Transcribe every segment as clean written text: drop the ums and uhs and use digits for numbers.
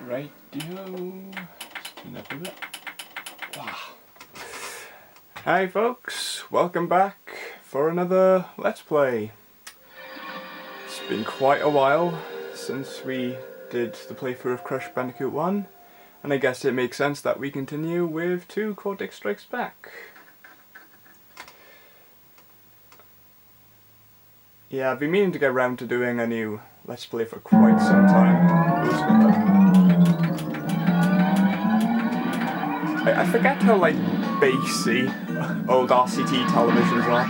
Radio. Wow. Hi folks, welcome back for another Let's Play. It's been quite a while since we did the playthrough of Crash Bandicoot 1, and I guess it makes sense that we continue with 2 Cortex Strikes Back. Yeah, I've been meaning to get around to doing a new Let's Play for quite some time. I forget how, like, bassy old RCT televisions are.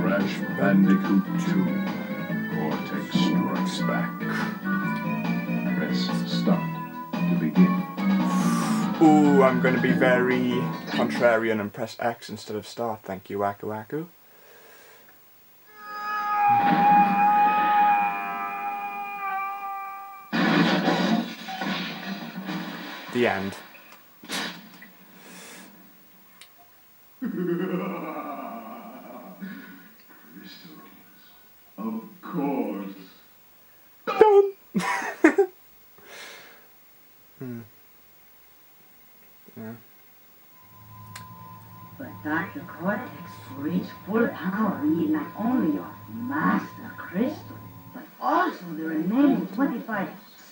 Crash Bandicoot 2. Cortex Strikes Back. Press start to begin. Ooh, I'm going to be very contrarian and press X instead of start. Thank you, Aku Aku. The end. Crystals. Of course. Done! Yeah. But Dr. Cortex, to reach full power, need not only your master crystal, but also the remaining 25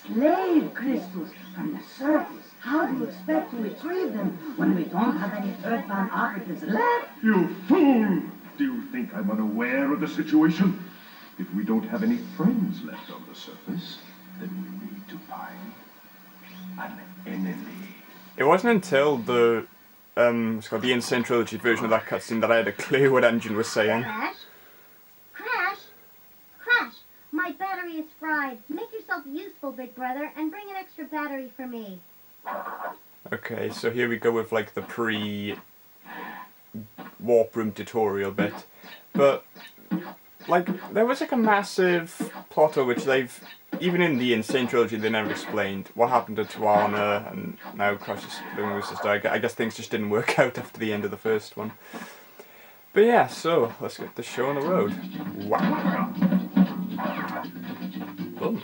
slave crystals from the surface. How do you expect to retrieve them when we don't have any earthbound operatives left? You fool! Do you think I'm unaware of the situation? If we don't have any friends left on the surface, then we need to find an enemy. It wasn't until the it's called the Insane Trilogy version of that cutscene that I had a clue what Engine was saying. Crash? Crash? Crash! My battery is fried. Make yourself useful, big brother, and bring an extra battery for me. Okay, so here we go with like the pre-warp room tutorial bit. But like there was like a massive plot hole which they've, even in the Insane Trilogy, they never explained what happened to Tawana and now Crash's little sister. I guess things just didn't work out after the end of the first one. But yeah, so let's get the show on the road. Wow. Boom.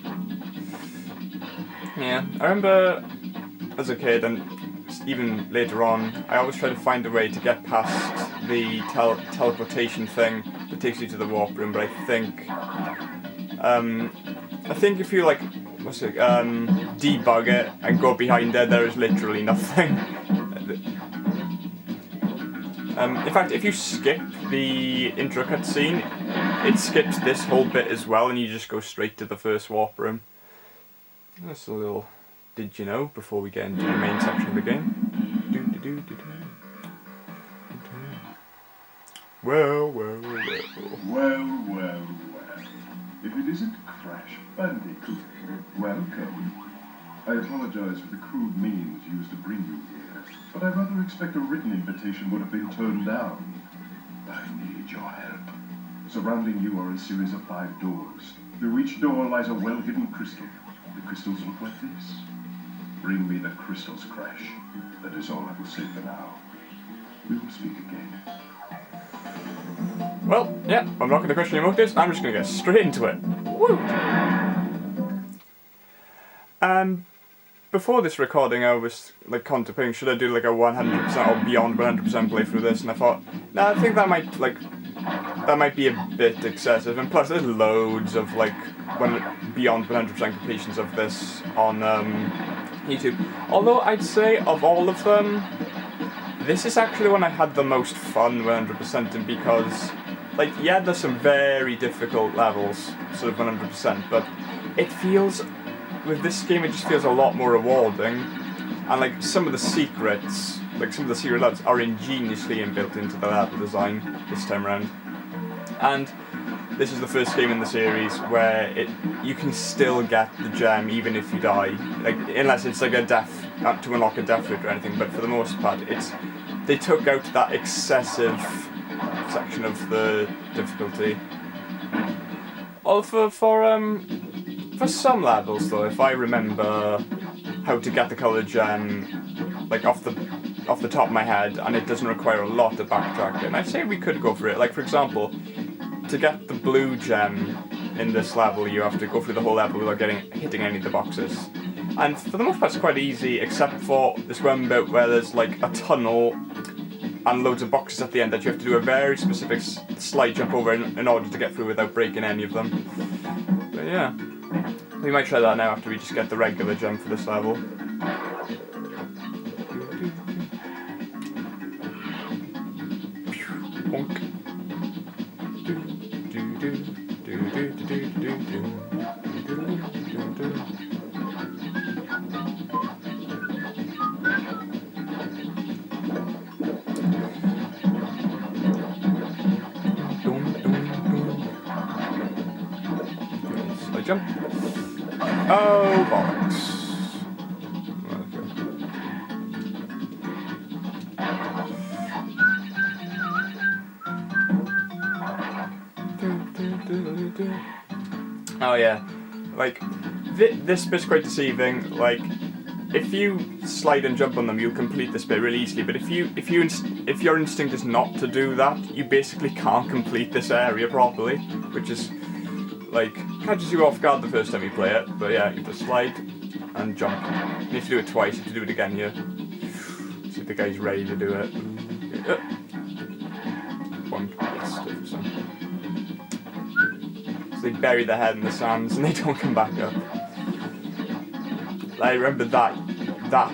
Yeah, I remember as a kid and even later on, I always try to find a way to get past the teleportation thing that takes you to the warp room, but I think if you like, debug it and go behind it, there is literally nothing. In fact, if you skip the intro cutscene, it skips this whole bit as well, and you just go straight to the first warp room. That's a little did you know before we get into the main section of the game. Well. If it isn't Crash Bandicoot, welcome. I apologize for the crude means used to bring you here, but I rather expect a written invitation would have been turned down. I need your help. Surrounding you are a series of 5 doors. Through each door lies a well-hidden crystal. The crystals look like this. Bring me the crystals, Crash. That is all I will say for now. We will speak again. Well, yeah, I'm not going to question your motives, I'm just going to get straight into it. Woo! Before this recording I was like contemplating, should I do like a 100% or beyond 100% playthrough of this, and I thought, no, I think that might be a bit excessive, and plus there's loads of like beyond 100% completions of this on YouTube. Although I'd say of all of them, this is actually when I had the most fun 100% in, because like, yeah, there's some very difficult levels, sort of 100%, but it feels, with this game, it just feels a lot more rewarding, and like some of the secrets, like some of the secret levels are ingeniously inbuilt into the level design this time around. And this is the first game in the series where you can still get the gem even if you die, like unless it's like a death to unlock a death route or anything. But for the most part, they took out that excessive section of the difficulty Well, for some levels though, if I remember how to get the colour gem, like off the top of my head, and it doesn't require a lot of backtracking, I'd say we could go for it. Like for example, to get the blue gem in this level, you have to go through the whole level without hitting any of the boxes. And for the most part, it's quite easy, except for this one bit where there's like a tunnel and loads of boxes at the end that you have to do a very specific slide jump over in order to get through without breaking any of them. But yeah, we might try that now after we just get the regular gem for this level. Bonk. Slide jump. Oh, bollocks. Oh yeah, like this bit's quite deceiving. Like, if you slide and jump on them, you'll complete this bit really easily. But if your instinct is not to do that, you basically can't complete this area properly, which is like catches you off guard the first time you play it. But yeah, you just slide and jump. You have to do it twice. You have to do it again here. See if the guy's ready to do it. So they bury their head in the sands and they don't come back up. I remember that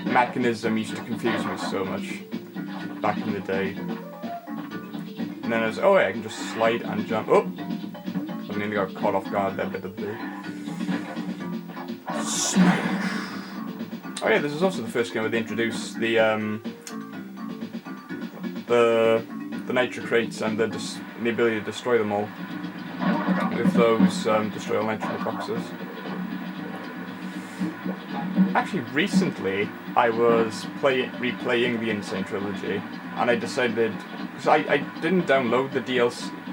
mechanism used to confuse me so much back in the day. And then I was, oh yeah, I can just slide and jump. Oh! I nearly got caught off guard there, bit of blue. Smash! Oh yeah, this is also the first game where they introduced the nitro crates and the ability to destroy them all with those destroy all nitro boxes. Actually, recently I was replaying the Insane trilogy, and I decided, because I didn't download the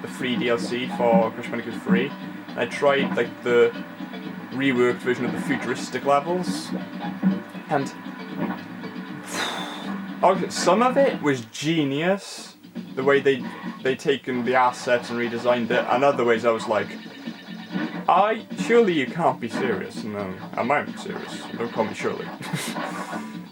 free DLC for Crash Bandicoot 3. I tried like the reworked version of the futuristic levels, and okay, some of it was genius, the way they taken the assets and redesigned it, and other ways I was like, surely you can't be serious. No, am I serious? Don't call me Shirley.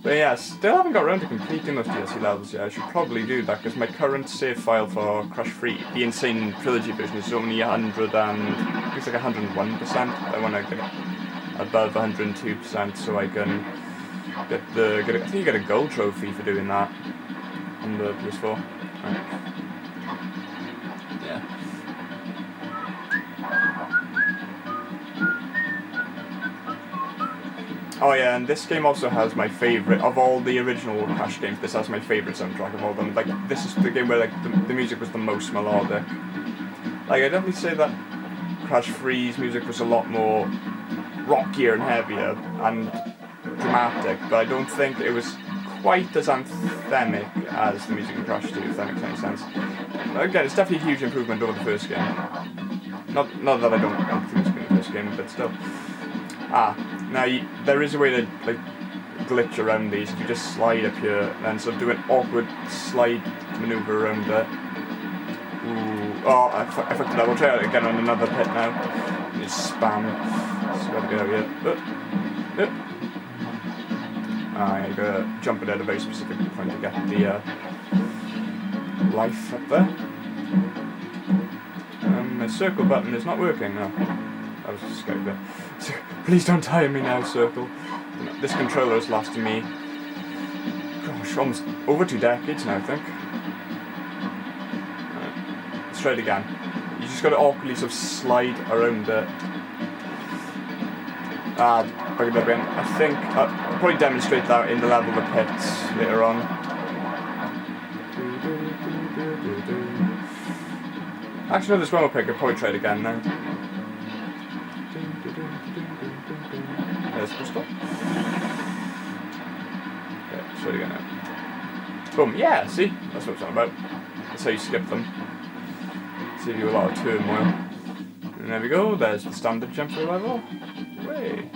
But yeah, still haven't got around to completing those DLC levels yet. I should probably do that, because my current save file for Crash 3, the Insane Trilogy version, is only 101%. I want to get it above 102% so I can I think you get a gold trophy for doing that on the PS4. Right. Yeah. Oh yeah, and this game also has my favourite, of all the original Crash games, this has my favourite soundtrack of all of them. Like, this is the game where like the music was the most melodic. Like, I'd definitely say that Crash 3's music was a lot more rockier and heavier and dramatic, but I don't think it was quite as anthemic as the music in Crash 2, if that makes any sense. Again, it's definitely a huge improvement over the first game. Not that I don't like the music in the first game, but still. Now there is a way to like glitch around these. If you just slide up here and sort of do an awkward slide maneuver around it. Ooh, oh, I fucked it up. I'll try it again on another pit now. Just spam. Just gotta get out here. You gotta jump it at a very specific point to get the life up there. My circle button is not working now. I was just scared there. So, please don't tire me now, Circle. This controller has lasted me, gosh, almost over 2 decades now, I think. Let's try it again. You just gotta awkwardly sort of slide around it. Bug it up again. I think I'll probably demonstrate that in the level of the pits later on. Actually, no, there's one more pick. I'll probably try it again now. There's crystal. Okay, let's try it again now. Boom, yeah, see? That's what it's all about. That's how you skip them. Save you a lot of turmoil. And there we go, there's the standard jump for the level. Way.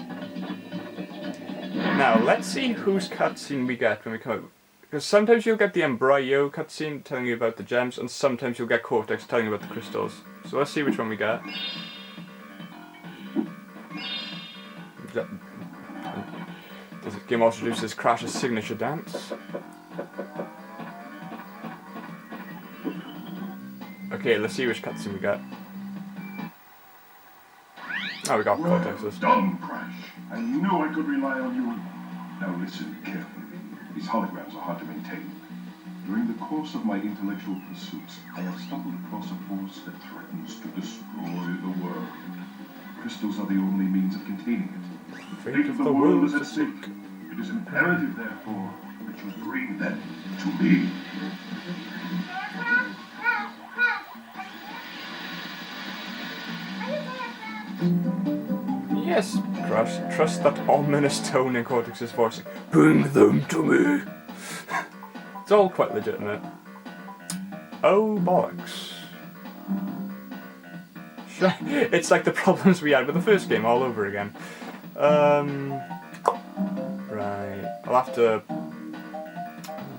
Now, let's see whose cutscene we get when we come out. Because sometimes you'll get the Embryo cutscene telling you about the gems, and sometimes you'll get Cortex telling you about the crystals. So let's see which one we get. Does it game also introduces Crash's signature dance? Okay, let's see which cutscene we get. Oh, we got Cortex's. Done, Crash. I knew I could rely on you. Now listen carefully. These holograms are hard to maintain. During the course of my intellectual pursuits, I have stumbled across a force that threatens to destroy the world. Crystals are the only means of containing it. The fate of the world is at stake. It is imperative, therefore, that you bring them to me. Yes, Crash, trust that ominous tone in Cortex's voice. Bring them to me! It's all quite legitimate. Oh, bollocks. It's like the problems we had with the first game all over again. Right, I'll have to...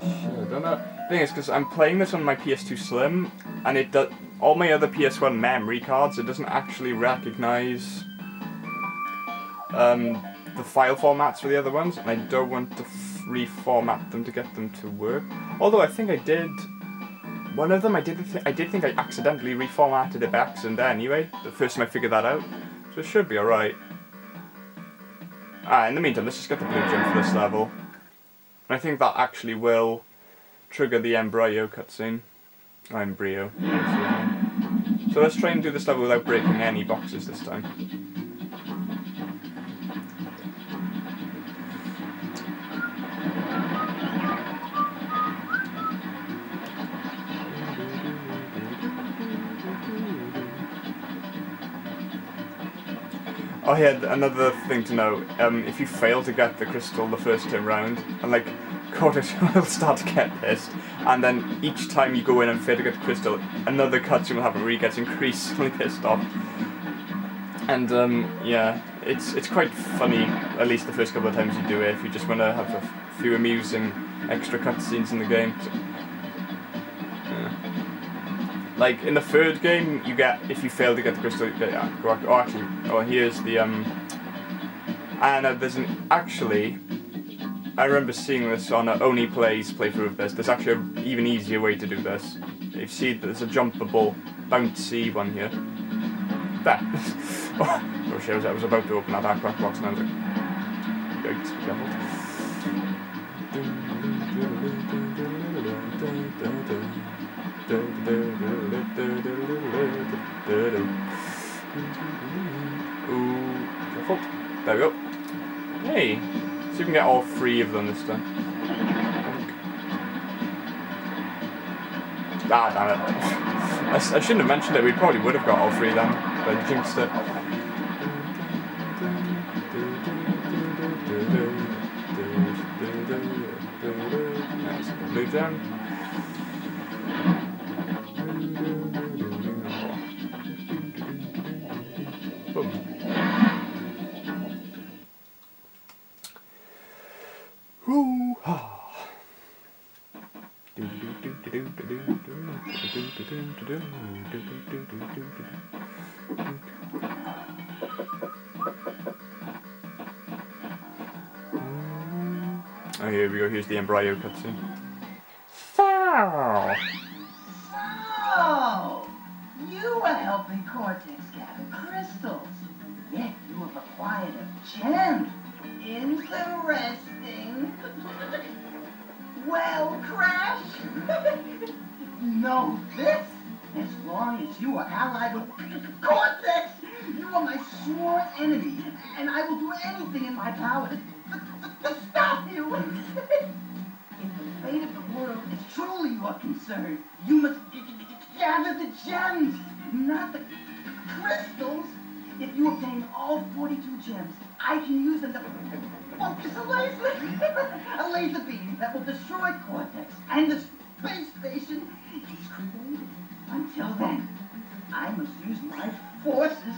Shit, I don't know. The thing is, because I'm playing this on my PS2 Slim, and it does... All my other PS1 memory cards, it doesn't actually recognise the file formats for the other ones, and I don't want to reformat them to get them to work. Although I think I did one of them. I did think I accidentally reformatted it by accident anyway. The first time I figured that out, so it should be all right. In the meantime, let's just get the blue gem for this level, and I think that actually will trigger the Embryo cutscene. Oh, Embryo. So let's try and do this level without breaking any boxes this time. Oh yeah, another thing to note, if you fail to get the crystal the first time round, and like, Cortex will start to get pissed, and then each time you go in and fail to get the crystal, another cutscene will happen where he gets increasingly pissed off. And yeah, it's quite funny, at least the first couple of times you do it, if you just want to have a few amusing extra cutscenes in the game. So, like, in the third game, you get, if you fail to get the crystal, you get, here's the, there's actually, I remember seeing this on a Only Plays playthrough of this. There's actually an even easier way to do this. You see, there's a jumpable, bouncy one here. There. Oh shit, I was about to open that backpack box and I was like, yikes, be careful. Ooh, careful. There we go. Hey, see if we can get all three of them this time. Ah, damn it. I shouldn't have mentioned it, we probably would have got all three of them, but I jinxed it. There's the blue gem. Oh, here we go, here's the Embryo cutscene. So, you were helping Cortex gather crystals, yet you have acquired a gem. Interesting. Well, Crash, know this? As long as you are allied with Cortex, you are my sworn enemy, and I will do anything in my power to stop you. If the fate of the world is truly your concern, you must gather the gems, not the crystals. If you obtain all 42 gems, I can use them to focus a laser beam that will destroy Cortex and the space station he's created. Until then, I must use my forces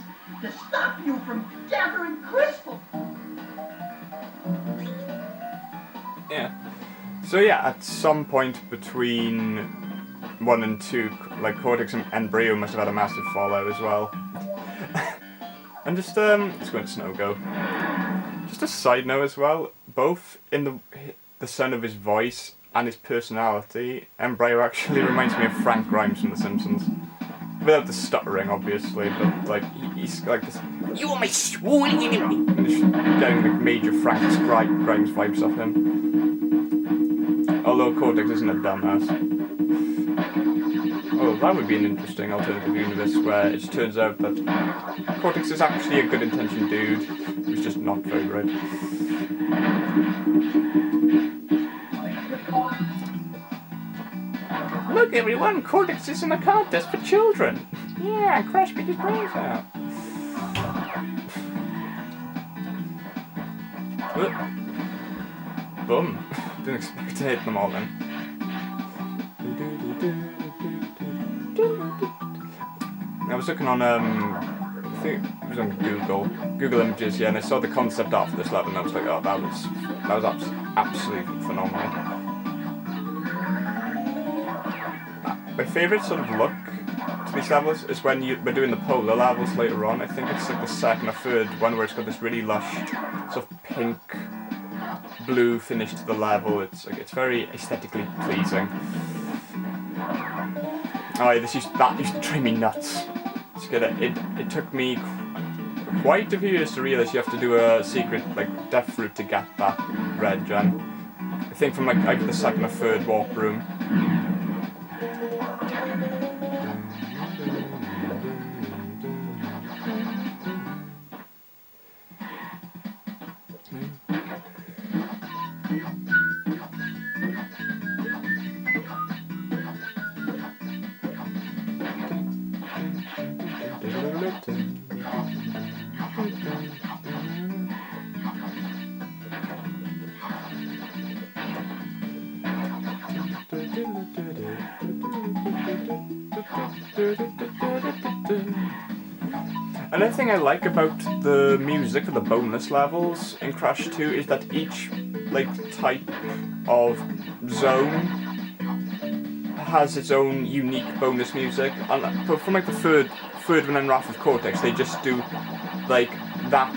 So yeah, at some point between 1 and 2, like Cortex and Embryo must have had a massive fallout as well. And just let's go into Snow Go. Just a side note as well, both in the sound of his voice and his personality, Embryo actually reminds me of Frank Grimes from The Simpsons. Without the stuttering, obviously, but like he's like this. You are my sworn enemy. And just getting like major Frank Grimes vibes off him. Although Cortex isn't a dumbass. Oh, that would be an interesting alternative universe where it turns out that Cortex is actually a good-intentioned dude who's just not very good. Look, everyone, Cortex is in a contest for children. Yeah, Crash beat his brains out. Boom. Didn't expect to hit them all then. I was looking on, I think it was on Google Images, yeah, and I saw the concept art for this level, and I was like, oh, that was absolutely phenomenal. My favourite sort of look to these levels is when we're doing the polar levels later on. I think it's like the second or third one where it's got this really lush sort of pink blue finish to the level. It's very aesthetically pleasing. Oh, that used to drive me nuts. It took me quite a few years to realise you have to do a secret like death route to get that red gem. I think from like either the second or third warp room. Another thing I like about the music of the bonus levels in Crash 2 is that each like type of zone has its own unique bonus music. But from like the third one in Wrath of Cortex, they just do like that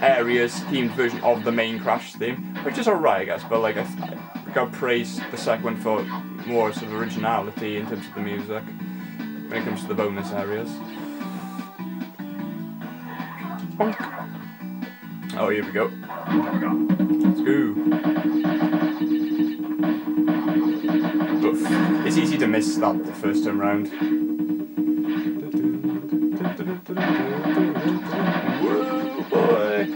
area's themed version of the main Crash theme, which is alright, I guess. But like I gotta praise the second one for more sort of originality in terms of the music when it comes to the bonus areas. Bonk. Oh, here we go. Let's go. Oof. It's easy to miss that the first time round. Whoa, boy.